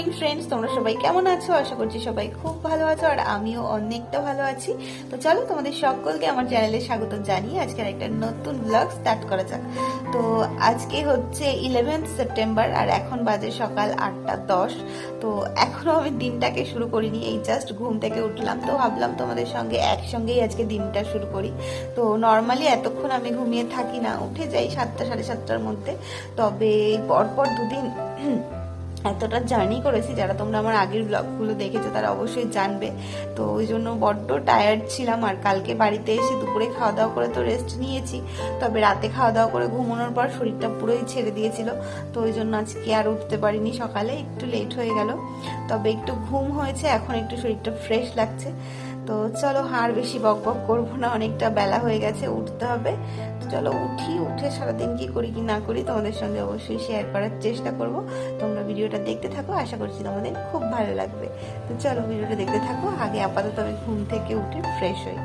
Morning friends, তোমরা সবাই কেমন আছো? আশা করছি সবাই খুব ভালো আছো আর আমিও অনেকটা ভালো আছি। তো চলো তোমাদের সকলকে আমার চ্যানেলে স্বাগত জানিয়ে আজকের একটা নতুন ব্লগ স্টার্ট করা যাক। তো আজকে হচ্ছে 11th সেপ্টেম্বর আর এখন বাজে সকাল 8:10। তো এখনো আমি দিনটাকে শুরু করিনি, এই জাস্ট ঘুম থেকে উঠলাম। তো ভাবলাম তোমাদের সঙ্গে একসঙ্গেই আজকে দিনটা শুরু করি। তো নর্মালি এতক্ষণ আমি ঘুমিয়ে থাকি না, উঠে যাই 7টা সাড়ে 7টার মধ্যে। তবে পরপর দুদিন এতটা জার্নি করেছি, যারা তোমরা আমার আগের ব্লগগুলো দেখেছো তারা অবশ্যই জানবে। তো ওই জন্য বড্ড টায়ার্ড ছিলাম। আর কালকে বাড়িতে এসে দুপুরে খাওয়া দাওয়া করে তো রেস্ট নিয়েছি, তবে রাতে খাওয়া দাওয়া করে ঘুমানোর পর শরীরটা পুরোই ছেড়ে দিয়েছিল। তো ওই জন্য আজকে আর উঠতে পারিনি, সকালে একটু লেট হয়ে গেল। তবে একটু ঘুম হয়েছে, এখন একটু শরীরটা ফ্রেশ লাগছে। তো চলো আর বেশি বক বক করবো না, অনেকটা বেলা হয়ে গেছে, উঠতে হবে। তো চলো উঠি, উঠে সারাদিন কি করি কি না করি তোমাদের সঙ্গে অবশ্যই শেয়ার করার চেষ্টা করব। তোমরা ভিডিওটা দেখতে থাকো, আশা করছি তোমাদের খুব ভালো লাগবে। তো চলো ভিডিওটা দেখতে থাকো। আগে আপাতত আমি ঘুম থেকে উঠে ফ্রেশ হই।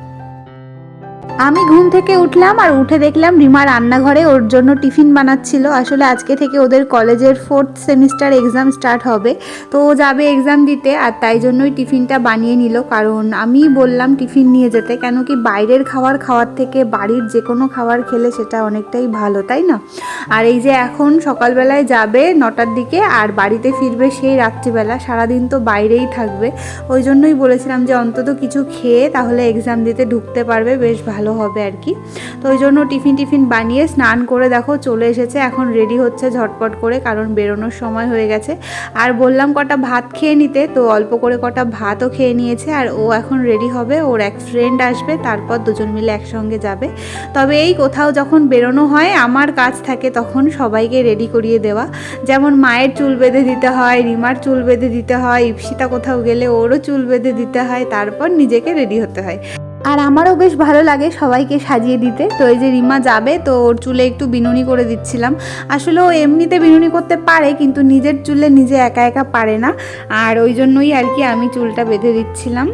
আমি ঘুম থেকে উঠলাম আর উঠে দেখলাম রিমা রান্নাঘরে ওর জন্য টিফিন বানাচ্ছিল। আসলে আজকে থেকে ওদের কলেজের 4th সেমিস্টার এক্সাম স্টার্ট হবে, তো ও যাবে এক্সাম দিতে, আর তাই জন্যই টিফিনটা বানিয়ে নিল। কারণ আমি বললাম টিফিন নিয়ে যেতে, কেন কি বাইরের খাওয়ার থেকে বাড়ির যে কোনো খাবার খেলে সেটা অনেকটাই ভালো, তাই না? আর এই যে এখন সকালবেলায় যাবে 9টার দিকে আর বাড়িতে ফিরবে সেই রাত্রিবেলা, সারাদিন তো বাইরেই থাকবে। ওই জন্যই বলেছিলাম যে অন্তত কিছু খেয়ে তাহলে এক্সাম দিতে ঢুকতে পারবে, বেশ ভালো হবে আর কি। তো ওই জন্য টিফিন বানিয়ে স্নান করে দেখো চলে এসেছে, এখন রেডি হচ্ছে ঝটপট করে, কারণ বেরোনোর সময় হয়ে গেছে। আর বললাম কটা ভাত খেয়ে নিতে, তো অল্প করে কটা ভাতও খেয়ে নিয়েছে। আর ও এখন রেডি হবে, ওর এক ফ্রেন্ড আসবে, তারপর দুজন মিলে একসঙ্গে যাবে। তবে এই কোথাও যখন বেরোনো হয় আমার কাজ থাকে তখন সবাইকে রেডি করিয়ে দেওয়া। যেমন মায়ের চুল বেঁধে দিতে হয়, রিমার চুল বেঁধে দিতে হয়, ইপসিতা কোথাও গেলে ওরও চুল বেঁধে দিতে হয়, তারপর নিজেকে রেডি হতে হয়। আর আমারও বেশ ভালো লাগে সবাইকে সাজিয়ে দিতে। তো এই যে রিমা যাবে, তো ওর চুলে একটু বিনুনি করে দিচ্ছিলাম। আসলে ও এমনিতে বিনুনি করতে পারে, কিন্তু নিজের চুলে নিজে একা একা পারে না, আর ওই জন্যই আর কি আমি চুলটা বেঁধে দিচ্ছিলাম।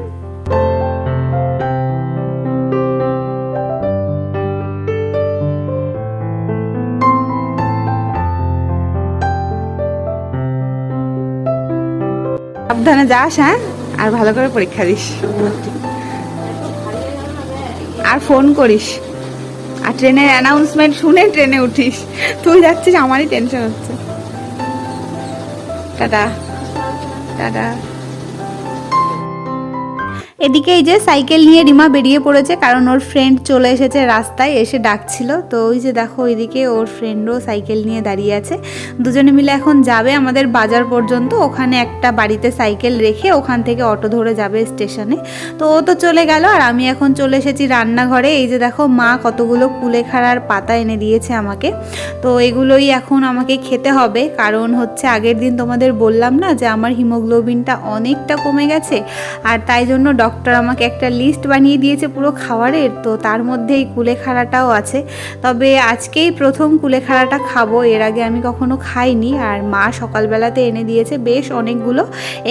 সাবধানে যাস, হ্যাঁ, আর ভালো করে পরীক্ষা দিস, আর ফোন করিস, আর ট্রেনের অ্যানাউন্সমেন্ট শুনে ট্রেনে উঠিস। তুই যাচ্ছিস, আমারই টেনশন হচ্ছে। Tata tata. এদিকে এই যে সাইকেল নিয়ে রিমা বেরিয়ে পড়েছে, কারণ ওর ফ্রেন্ড চলে এসেছে, রাস্তায় এসে ডাকছিল। তো ওই যে দেখো ওইদিকে ওর ফ্রেন্ডও সাইকেল নিয়ে দাঁড়িয়ে আছে। দুজনে মিলে এখন যাবে আমাদের বাজার পর্যন্ত, ওখানে একটা বাড়িতে সাইকেল রেখে ওখান থেকে অটো ধরে যাবে স্টেশনে। তো ও তো চলে গেল আর আমি এখন চলে এসেছি রান্নাঘরে। এই যে দেখো মা কতগুলো কুলেখাড়ার পাতা এনে দিয়েছে আমাকে। তো এগুলোই এখন আমাকে খেতে হবে, কারণ হচ্ছে আগের দিন তোমাদের বললাম না যে আমার হিমোগ্লোবিনটা অনেকটা কমে গেছে, আর তাই জন্য ডক্টর আমাকে একটা লিস্ট বানিয়ে দিয়েছে পুরো খাবারের। তো তার মধ্যে এই কুলেখাড়াটাও আছে। তবে আজকেই প্রথম কুলেখাড়াটা খাবো, এর আগে আমি কখনো খাইনি। আর মা সকালবেলাতে এনে দিয়েছে বেশ অনেকগুলো,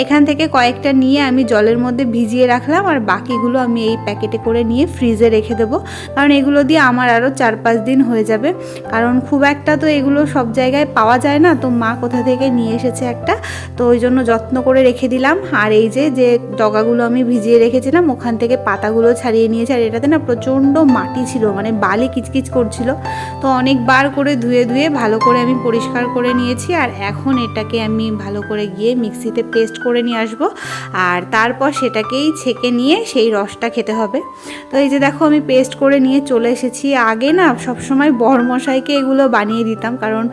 এখান থেকে কয়েকটা নিয়ে আমি জলের মধ্যে ভিজিয়ে রাখলাম, আর বাকিগুলো আমি এই প্যাকেটে করে নিয়ে ফ্রিজে রেখে দেবো, কারণ এগুলো দিয়ে আমার আরও 4-5 দিন হয়ে যাবে। কারণ খুব একটা তো এগুলো সব জায়গায় পাওয়া যায় না, তো মা কোথা থেকে নিয়ে এসেছে একটা, তো ওই জন্য যত্ন করে রেখে দিলাম। আর এই যে যে ডগাগুলো আমি ভিজিয়ে রেখেছিলাম ওখান থেকে পাতাগুলো ছাড়িয়ে নিয়েছি। আর এটাতে না প্রচণ্ড মাটি ছিল, মানে বালি কিচকিচ করছিল, তো অনেকবার করে ধুয়ে ভালো করে আমি পরিষ্কার করে নিয়েছি। আর এখন এটাকে আমি ভালো করে গিয়ে মিক্সিতে পেস্ট করে নিয়ে আসবো, আর তারপর সেটাকেই ছেঁকে নিয়ে সেই রসটা খেতে হবে। তো এই যে দেখো আমি পেস্ট করে নিয়ে চলে এসেছি। আগে না সবসময় বড়মশাইকে এগুলো বানিয়ে দিতাম, কারণ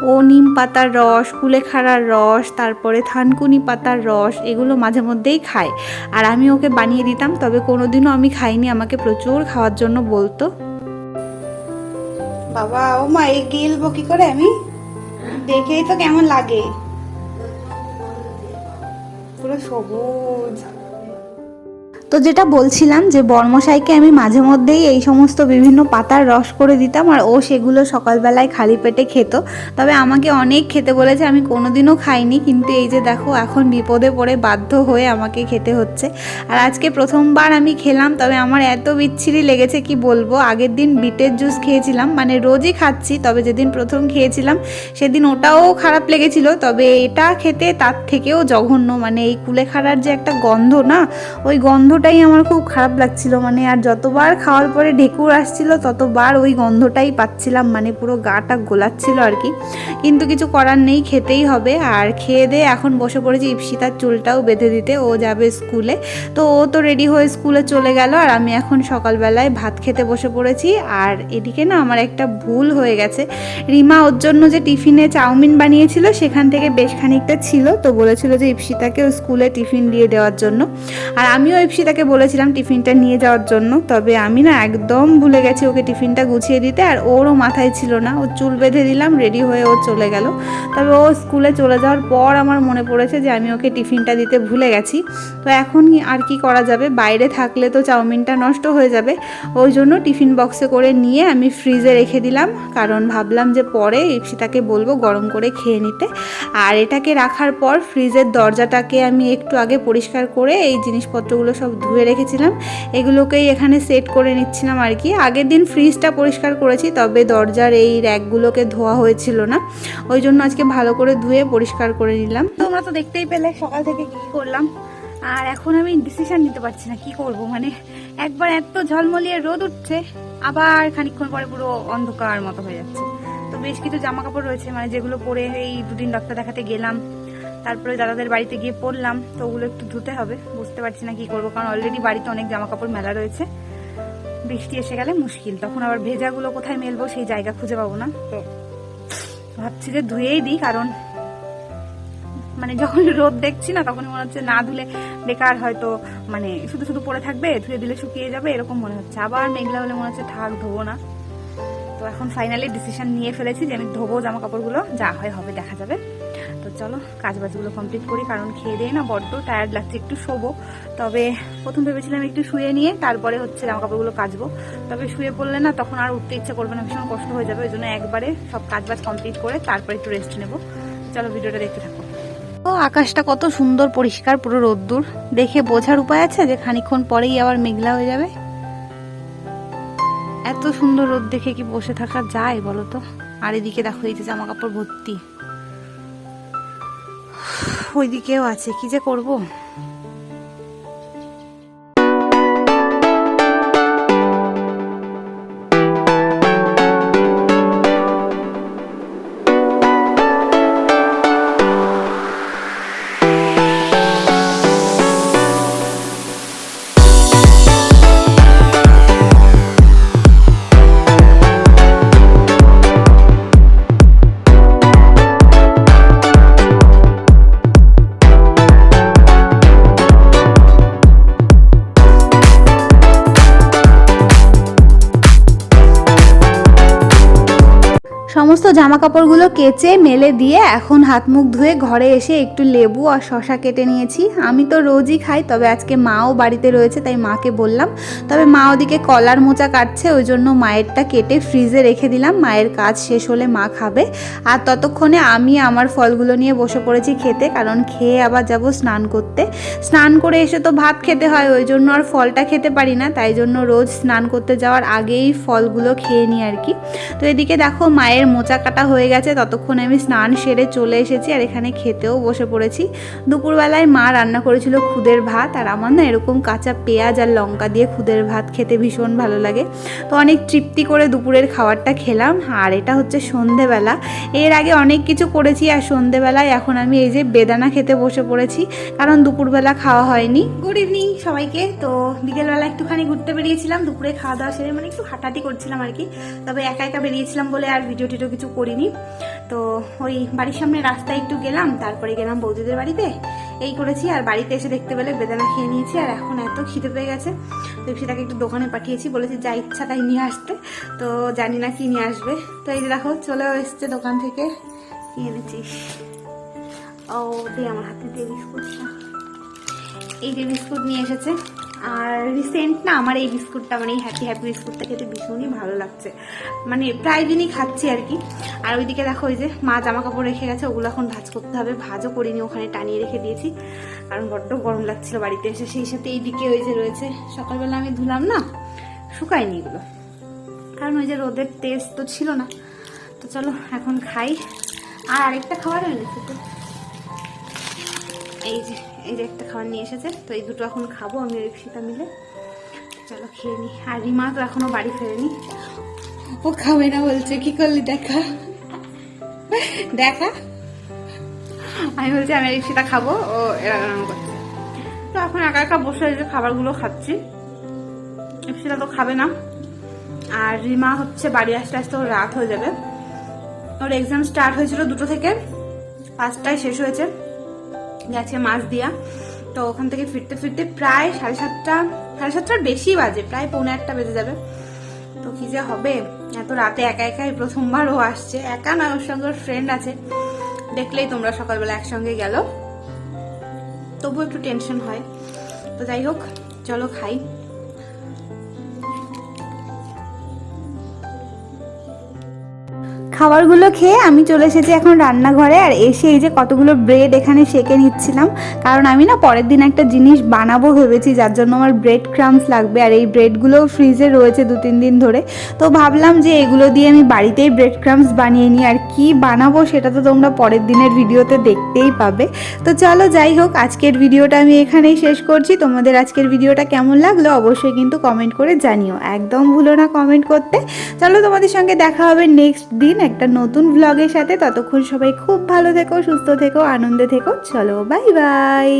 ও নিম পাতার রস, কুলেখাড়ার রস, তারপরে থানকুনি পাতার রস এগুলো মাঝে মধ্যেই খায়, আর আমি ওকে বানিয়ে দিতাম। তবে কোনোদিনও আমি খাইনি, আমাকে প্রচুর খাওয়ার জন্য বলতো। বাবা ও মা, এই গিলবো কি করে আমি? দেখেই তো কেমন লাগে, পুরো সবুজ। তো যেটা বলছিলাম যে বর্মশাইকে আমি মাঝে মধ্যেই এই সমস্ত বিভিন্ন পাতার রস করে দিতাম আর ও সেগুলো সকালবেলায় খালি পেটে খেত। তবে আমাকে অনেক খেতে বলেছে, আমি কোনোদিনও খাইনি, কিন্তু এই যে দেখো এখন বিপদে পড়ে বাধ্য হয়ে আমাকে খেতে হচ্ছে। আর আজকে প্রথমবার আমি খেলাম, তবে আমার এত বিচ্ছিরি লেগেছে কি বলবো। আগের দিন বিটের জুস খেয়েছিলাম, মানে রোজই খাচ্ছি, তবে যেদিন প্রথম খেয়েছিলাম সেদিন ওটাও খারাপ লেগেছিল, তবে এটা খেতে তার থেকেও জঘন্য। মানে এই কুলেখাড়ার যে একটা গন্ধ না, ওই গন্ধটাই আমার খুব খারাপ লাগছিল। মানে আর যতবার খাওয়ার পরে ঢেকুর আসছিল ততবার ওই গন্ধটাই পাচ্ছিলাম, মানে পুরো গাটা গোলাচ্ছিল আর কি। কিন্তু কিছু করার নেই, খেতেই হবে। আর খেয়ে দিয়ে এখন বসে পড়েছি ইপসিতার চুলটাও বেঁধে দিতে, ও যাবে স্কুলে। তো ও তো রেডি হয়ে স্কুলে চলে গেল, আর আমি এখন সকালবেলায় ভাত খেতে বসে পড়েছি। আর এদিকে না আমার একটা ভুল হয়ে গেছে, রিমা ওর জন্য যে টিফিনে চাউমিন বানিয়েছিল সেখান থেকে বেশ খানিকটা ছিল, তো বলেছিল যে ইপসিতাকে স্কুলে টিফিন দিয়ে দেওয়ার জন্য। আর আমিও ইপসিতাকে বলেছিলাম টিফিনটা নিয়ে যাওয়ার জন্য, তবে আমি না একদম ভুলে গেছি ওকে টিফিনটা গুছিয়ে দিতে, আর ওরও মাথায় ছিল না। ও চুল বেঁধে দিলাম, রেডি হয়ে ও চলে গেল। তবে ও স্কুলে চলে যাওয়ার পর আমার মনে পড়েছে যে আমি ওকে টিফিনটা দিতে ভুলে গেছি। তো এখন আর কি করা যাবে, বাইরে থাকলে তো চাউমিনটা নষ্ট হয়ে যাবে, ওই জন্য টিফিন বক্সে করে নিয়ে আমি ফ্রিজে রেখে দিলাম, কারণ ভাবলাম যে পরে ইপসিতাকে বলবো গরম করে খেয়ে নিতে। আর এটাকে রাখার পর ফ্রিজের দরজাটাকে আমি একটু আগে পরিষ্কার করে এই জিনিসপত্রগুলো সব ধুয়ে রেখেছিলাম, এগুলোকেই এখানে সেট করে নিচ্ছিলাম আর কি। আগের দিন ফ্রিজটা পরিষ্কার করেছি, তবে দরজার এই র্যাকগুলোকে ধোয়া হয়েছিল না, ওই জন্য আজকে ভালো করে ধুয়ে পরিষ্কার করে নিলাম। তোমরা তো দেখতেই পেলে সকাল থেকে কি করলাম। আর এখন আমি ডিসিশন নিতে পারছি না কি করব, মানে একবার এত ঝলমলিয়ে রোদ উঠছে, আবার খানিকক্ষণ পরে পুরো অন্ধকার মতো হয়ে যাচ্ছে। তো বেশ কিছু জামা কাপড় রয়েছে, মানে যেগুলো পরে এই দুদিন ডাক্তার দেখাতে গেলাম, তারপরে দাদাদের বাড়িতে গিয়ে পড়লাম, তো ওগুলো একটু ধুতে হবে। বুঝতে পারছি না কি করবো, কারণ অলরেডি বাড়িতে অনেক জামা কাপড় মেলা রয়েছে। বৃষ্টি এসে গেলে মুশকিল, তখন আবার ভেজাগুলো কোথায় মেলবো সেই জায়গা খুঁজে পাবো না। তো ভাবছি যে ধুয়েই দিই, কারণ মানে যখন রোদ দেখছি না তখন মনে হচ্ছে না ধুলে বেকার, হয়তো মানে শুধু শুধু পড়ে থাকবে, ধুয়ে দিলে শুকিয়ে যাবে এরকম মনে হচ্ছে। আবার মেঘলা হলে মনে হচ্ছে থাক ধোবো না। তো এখন ফাইনালি ডিসিশন নিয়ে ফেলেছি যে আমি ধোবো জামা কাপড়গুলো, যা হয় হবে দেখা যাবে। তো চলো কাজ বাজগুলো কমপ্লিট করি, কারণ খেয়ে দিয়ে না বড্ড টায়ার্ড লাগছে, একটু শোবো। তবে প্রথম ভেবেছিলাম একটু শুয়ে নিয়ে তারপরে হচ্ছে জামা কাপড়গুলো কাচবো, তবে শুয়ে পড়লে না তখন আর উঠতে ইচ্ছে করবে না, ভীষণ কষ্ট হয়ে যাবে। ওই জন্য একবারে সব কাজ বাজ কমপ্লিট করে তারপরে একটু রেস্ট নেবো। চলো ভিডিওটা দেখতে থাকো। তো আকাশটা কত সুন্দর পরিষ্কার, পুরো রোদ্দুর, দেখে বোঝার উপায় আছে যে খানিকক্ষণ পরেই আবার মেঘলা হয়ে যাবে। এত সুন্দর রোদ দেখে কি বসে থাকা যায় বলো তো। আর এদিকে দেখো এই যে জামা কাপড় ভর্তি, ওইদিকেও আছে, কি যে করবো। সমস্ত জামা কাপড়গুলো কেচে মেলে দিয়ে এখন হাত মুখ ধুয়ে ঘরে এসে একটু লেবু আর শশা কেটে নিয়েছি। আমি তো রোজই খাই, তবে আজকে মাও বাড়িতে রয়েছে তাই মাকে বললাম। তবে মা ওদিকে কলার মোচা কাটছে, ওই জন্য মায়েরটা কেটে ফ্রিজে রেখে দিলাম, মায়ের কাজ শেষ হলে মা খাবে। আর ততক্ষণে আমি আমার ফলগুলো নিয়ে বসে পড়েছি খেতে, কারণ খেয়ে আবার যাব স্নান করতে। স্নান করে এসে তো ভাত খেতে হয়, ওই জন্য আর ফলটা খেতে পারি না, তাই জন্য রোজ স্নান করতে যাওয়ার আগেই ফলগুলো খেয়ে নিই আর কি। তো এদিকে দেখো মায়ের মোচা কাটা হয়ে গেছে, ততক্ষণে আমি স্নান সেরে চলে এসেছি আর এখানে খেতেও বসে পড়েছি। দুপুরবেলায় মা রান্না করেছিল খুদের ভাত, আর আমার না এরকম কাঁচা পেঁয়াজ আর লঙ্কা দিয়ে খুদের ভাত খেতে ভীষণ ভালো লাগে। তো অনেক তৃপ্তি করে দুপুরের খাবারটা খেলাম। আর এটা হচ্ছে সন্ধেবেলা, এর আগে অনেক কিছু করেছি, আর সন্ধেবেলায় এখন আমি এই যে বেদানা খেতে বসে পড়েছি, কারণ দুপুরবেলা খাওয়া হয়নি। গুড ইভিনিং সবাইকে। তো বিকেলবেলা একটুখানি ঘুরতে বেরিয়েছিলাম, দুপুরে খাওয়া দাওয়া সেরে মানে একটু হাঁটাহাঁটি করছিলাম আর কি, তবে একা একা বেরিয়েছিলাম বলে আর ভিডিও টিডিও কিছু করিনি। তো ওই বাড়ির সামনে রাস্তায় একটু গেলাম, তারপরে গেলাম বৌদিদের বাড়িতে, এই করেছি। আর বাড়িতে এসে দেখতে পেলে বেদানা খেয়ে নিয়েছি, আর এখন এত খিদে পেয়ে গেছে, তো সেটাকে একটু দোকানে পাঠিয়েছি, বলেছি যা ইচ্ছা তাই নিয়ে আসতে। তো জানি না কি নিয়ে আসবে। তো এই যে দেখো চলেও এসছে দোকান থেকে। কি এনেছিস? ও দে আমার হাতে দিয়ে বিস্কুটটা, এই যে বিস্কুট নিয়ে এসেছে। আর রিসেন্ট না আমার এই বিস্কুটটা মানে এই হ্যাপি হ্যাপি বিস্কুটটা খেতে ভীষণই ভালো লাগছে, মানে প্রায় দিনই খাচ্ছি আর কি। আর ওইদিকে দেখো ওই যে মা জামা কাপড় রেখে গেছে, ওগুলো এখন ভাঁজ করতে হবে, ভাঁজও করিনি, ওখানে টানিয়ে রেখে দিয়েছি কারণ বড্ড গরম লাগছিল বাড়িতে এসে। সেই সাথে এইদিকে ওই যে রয়েছে সকালবেলা আমি ধুলাম না, শুকায়নি এগুলো কারণ ওই যে রোদের তেজ তো ছিল না। তো চলো এখন খাই। আর আরেকটা খাবার এনেছি তো, এই যে একটা খাবার নিয়ে এসেছে, তো এই দুটো এখন খাবো আমি রিক্সিতা মিলে। চলো খেয়ে নি। আর রিমা তো এখনো বাড়ি ফেরেনি, ও খাবে না বলছে। কি করলি দেখা দেখা, আমি বলছি আমি রিক্সিতা খাবো, ও এরকম করছে। তো এখন একা একা বসে যে খাবারগুলো খাচ্ছি, রিক্সিতা তো খাবে না। আর রিমা হচ্ছে বাড়ি আসতে আসতে ওর রাত হয়ে যাবে, ওর এক্সাম স্টার্ট হয়েছিল 2টো থেকে 5টায় শেষ হয়েছে, গেছে মাছ দিয়া। তো ওখান থেকে ফিরতে ফিরতে প্রায় 7:30 বেশি বাজে, প্রায় 7:45 বেজে যাবে। তো কি যে হবে এত রাতে একা একাই, প্রথমবার ও আসছে, একা না ওর সঙ্গে ওর ফ্রেন্ড আছে, দেখলেই তোমরা সকালবেলা একসঙ্গে গেল, তবু একটু টেনশন হয়। তো যাই হোক চলো খাই। খাবারগুলো খেয়ে আমি চলে এসেছি এখন রান্নাঘরে। আর এসে এই যে কতগুলো ব্রেড এখানে সেঁকে নিচ্ছিলাম, কারণ আমি না পরের দিন একটা জিনিস বানাবো ভেবেছি, যার জন্য আমার ব্রেড ক্রাম্পস লাগবে। আর এই ব্রেডগুলোও ফ্রিজে রয়েছে 2-3 দিন ধরে, তো ভাবলাম যে এগুলো দিয়ে আমি বাড়িতেই ব্রেড ক্রাম্পস বানিয়ে নিই। আর কি বানাবো সেটা তো তোমরা পরের দিনের ভিডিওতে দেখতেই পাবে। তো চলো যাই হোক, আজকের ভিডিওটা আমি এখানেই শেষ করছি। তোমাদের আজকের ভিডিওটা কেমন লাগলো অবশ্যই কিন্তু কমেন্ট করে জানিও, একদম ভুলো না কমেন্ট করতে। চলো তোমাদের সঙ্গে দেখা হবে নেক্সট দিন একটা নতুন ব্লগের সাথে। ততক্ষণ সবাই খুব ভালো থেকো, সুস্থ থেকো, আনন্দে থেকো। চলো বাই বাই।